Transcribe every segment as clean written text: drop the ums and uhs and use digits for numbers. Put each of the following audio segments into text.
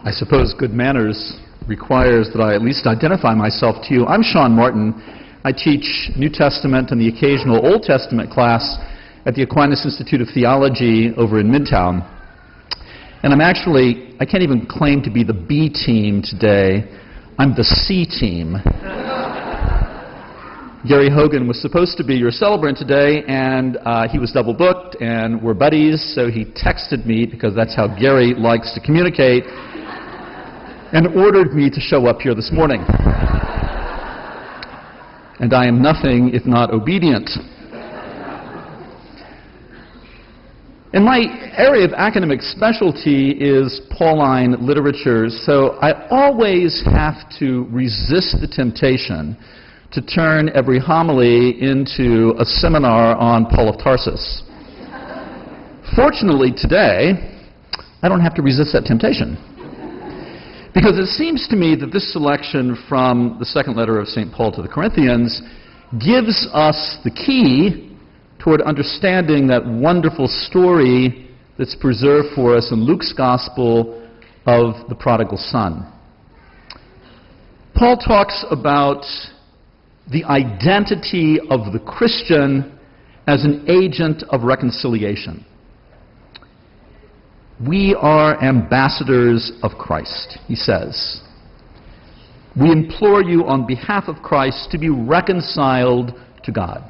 I suppose good manners requires that I at least identify myself to you. I'm Shawn Martin. I teach New Testament and the occasional Old Testament class at the Aquinas Institute of Theology over in Midtown. And I can't even claim to be the B team today. I'm the C team. Gary Hogan was supposed to be your celebrant today, and he was double booked, and we're buddies, so he texted me, because that's how Gary likes to communicate, and ordered me to show up here this morning. And I am nothing if not obedient. And my area of academic specialty is Pauline literature, so I always have to resist the temptation to turn every homily into a seminar on Paul of Tarsus. Fortunately, today, I don't have to resist that temptation. Because it seems to me that this selection from the second letter of St. Paul to the Corinthians gives us the key toward understanding that wonderful story that's preserved for us in Luke's Gospel of the prodigal son. Paul talks about the identity of the Christian as an agent of reconciliation. We are ambassadors of Christ, he says. We implore you on behalf of Christ to be reconciled to God.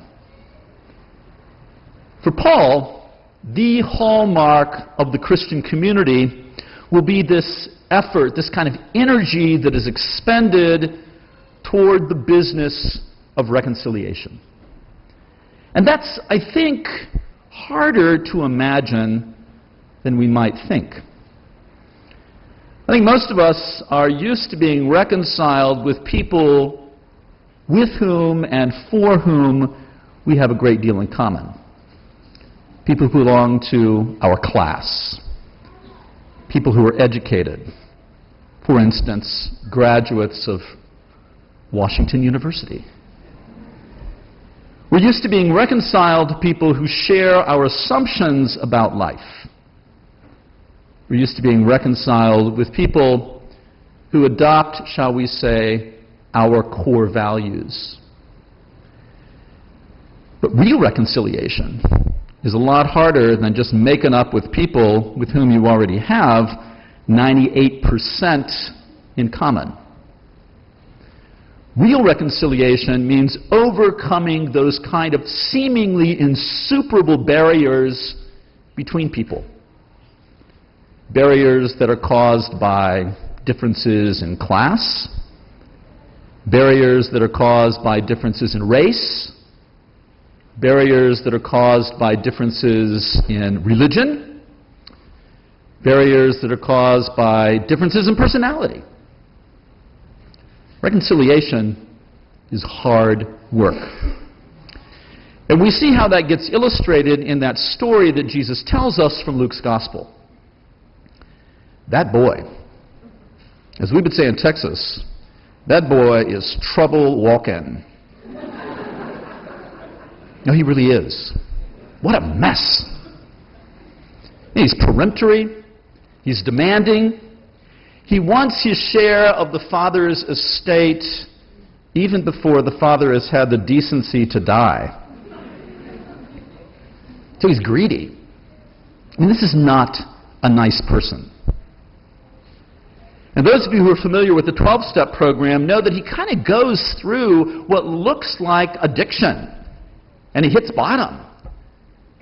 For Paul, the hallmark of the Christian community will be this effort, this kind of energy that is expended toward the business of reconciliation. And that's, I think, harder to imagine than we might think. I think most of us are used to being reconciled with people with whom and for whom we have a great deal in common. People who belong to our class. People who are educated. For instance, graduates of Washington University. We're used to being reconciled to people who share our assumptions about life. We're used to being reconciled with people who adopt, shall we say, our core values. But real reconciliation is a lot harder than just making up with people with whom you already have 98% in common. Real reconciliation means overcoming those kind of seemingly insuperable barriers between people. Barriers that are caused by differences in class, barriers that are caused by differences in race, barriers that are caused by differences in religion, barriers that are caused by differences in personality. Reconciliation is hard work. And we see how that gets illustrated in that story that Jesus tells us from Luke's Gospel. That boy, as we would say in Texas, that boy is trouble walking. No, he really is. What a mess. He's peremptory. He's demanding. He wants his share of the father's estate even before the father has had the decency to die. So he's greedy. I mean, this is not a nice person. And those of you who are familiar with the 12-step program know that he kind of goes through what looks like addiction. And he hits bottom.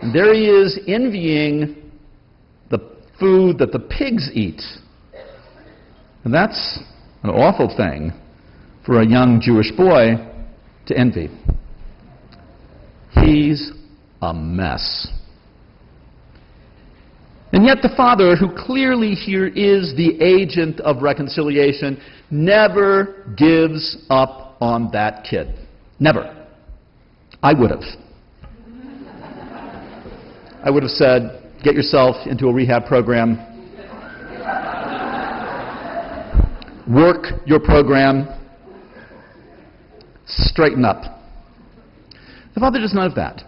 And there he is envying the food that the pigs eat. And that's an awful thing for a young Jewish boy to envy. He's a mess. And yet the father, who clearly here is the agent of reconciliation, never gives up on that kid. Never. I would have. I would have said, get yourself into a rehab program. Work your program. Straighten up. The father does none of that.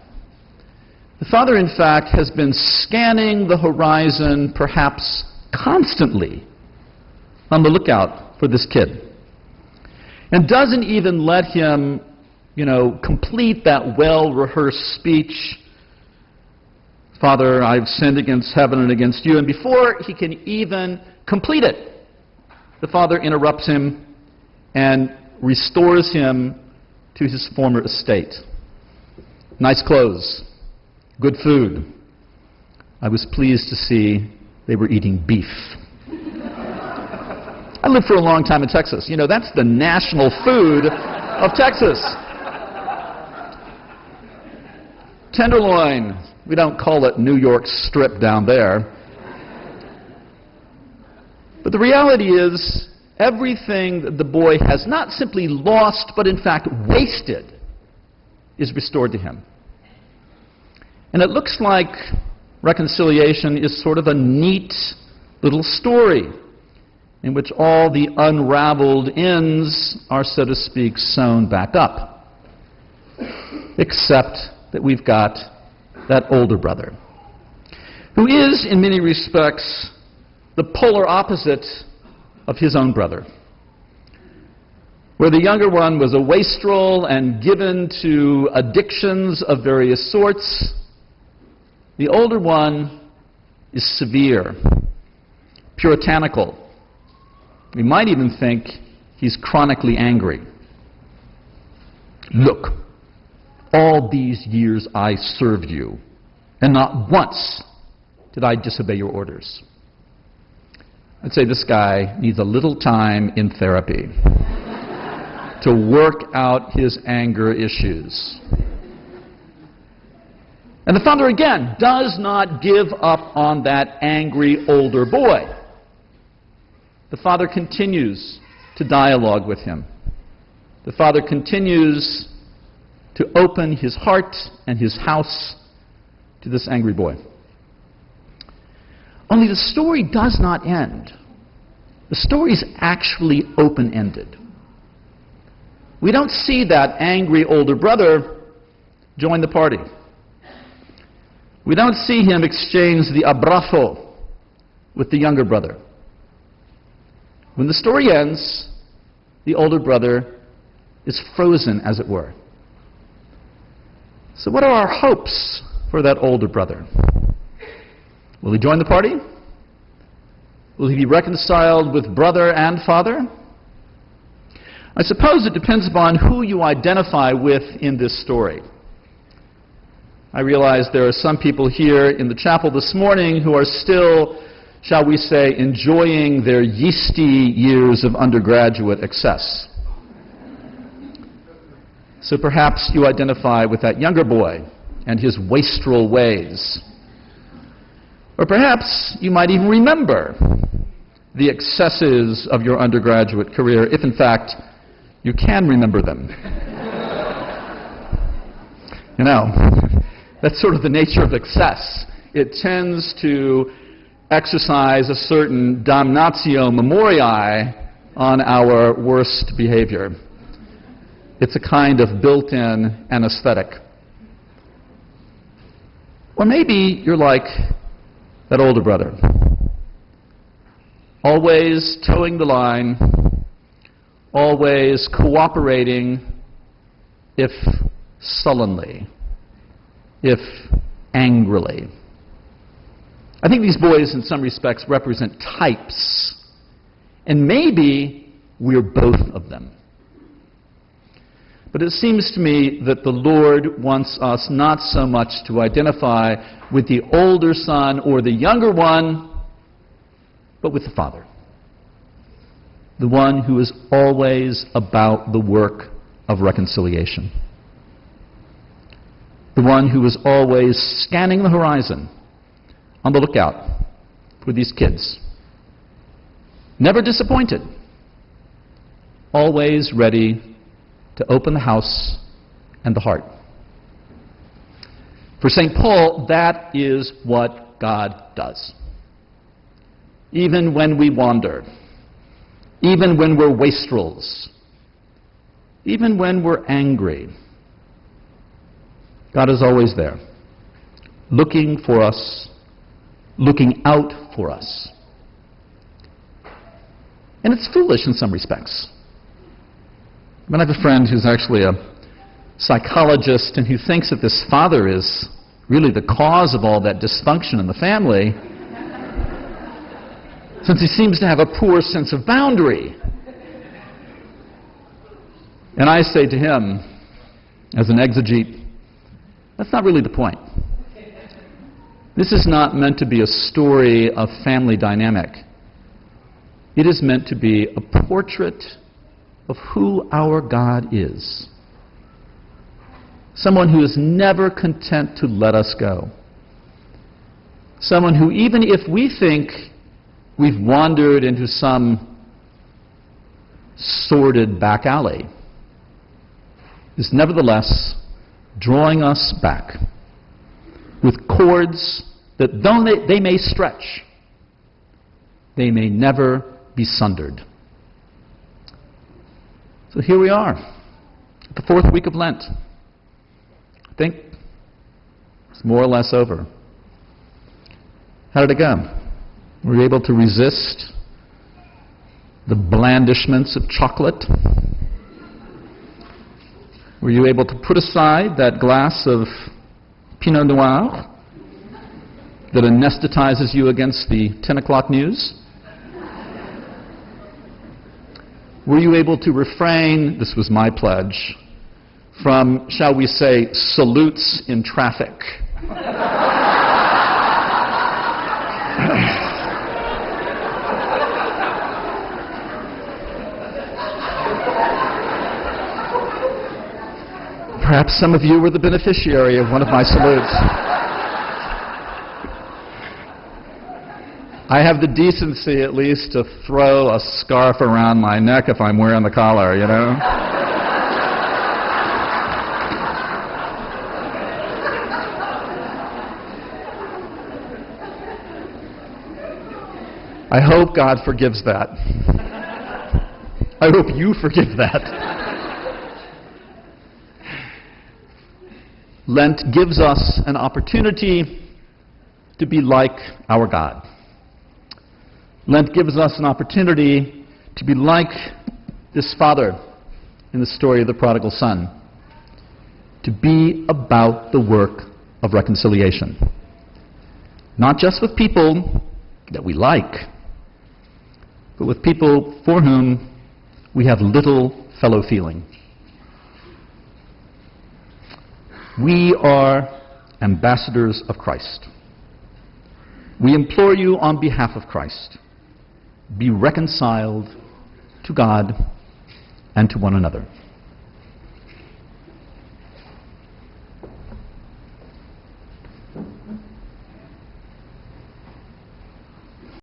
The father, in fact, has been scanning the horizon perhaps constantly on the lookout for this kid, and doesn't even let him, complete that well-rehearsed speech. Father, I've sinned against heaven and against you. And before he can even complete it, the father interrupts him and restores him to his former estate. Nice clothes, good food. I was pleased to see they were eating beef. I lived for a long time in Texas. That's the national food of Texas. Tenderloin. We don't call it New York strip down there. But the reality is, everything that the boy has not simply lost, but in fact wasted, is restored to him. And it looks like reconciliation is sort of a neat little story in which all the unraveled ends are, so to speak, sewn back up. Except that we've got that older brother, who is, in many respects, the polar opposite of his own brother. Where the younger one was a wastrel and given to addictions of various sorts, the older one is severe, puritanical. We might even think he's chronically angry. Look, all these years I served you, and not once did I disobey your orders. I'd say this guy needs a little time in therapy to work out his anger issues. And the father, again, does not give up on that angry older boy. The father continues to dialogue with him. The father continues to open his heart and his house to this angry boy. Only the story does not end. The story is actually open-ended. We don't see that angry older brother join the party. We don't see him exchange the abrazo with the younger brother. When the story ends, the older brother is frozen, as it were. So what are our hopes for that older brother? Will he join the party? Will he be reconciled with brother and father? I suppose it depends upon who you identify with in this story. I realize there are some people here in the chapel this morning who are still, shall we say, enjoying their yeasty years of undergraduate excess. So perhaps you identify with that younger boy and his wastrel ways. Or perhaps you might even remember the excesses of your undergraduate career, if in fact you can remember them. That's sort of the nature of excess. It tends to exercise a certain damnatio memoriae on our worst behavior. It's a kind of built-in anesthetic. Or maybe you're like that older brother, always towing the line, always cooperating, if sullenly, if angrily. I think these boys, in some respects, represent types, and maybe we're both of them. But it seems to me that the Lord wants us not so much to identify with the older son or the younger one, but with the father. The one who is always about the work of reconciliation. The one who is always scanning the horizon, on the lookout for these kids. Never disappointed. Always ready to open the house and the heart. For St. Paul, that is what God does. Even when we wander, even when we're wastrels, even when we're angry, God is always there, looking for us, looking out for us. And it's foolish in some respects. I have a friend who's actually a psychologist and who thinks that this father is really the cause of all that dysfunction in the family, since he seems to have a poor sense of boundary. And I say to him, as an exegete, that's not really the point. This is not meant to be a story of family dynamic. It is meant to be a portrait of who our God is. Someone who is never content to let us go. Someone who, even if we think we've wandered into some sordid back alley, is nevertheless drawing us back with cords that, though they may stretch, they may never be sundered. So here we are, the fourth week of Lent. I think it's more or less over. How did it go? Were you able to resist the blandishments of chocolate? Were you able to put aside that glass of Pinot Noir that anesthetizes you against the 10 o'clock news? Were you able to refrain, this was my pledge, from, shall we say, salutes in traffic? Perhaps some of you were the beneficiary of one of my salutes. I have the decency, at least, to throw a scarf around my neck if I'm wearing the collar, you know? I hope God forgives that. I hope you forgive that. Lent gives us an opportunity to be like our God. Lent gives us an opportunity to be like this father in the story of the prodigal son, to be about the work of reconciliation. Not just with people that we like, but with people for whom we have little fellow feeling. We are ambassadors of Christ. We implore you on behalf of Christ, be reconciled to God and to one another.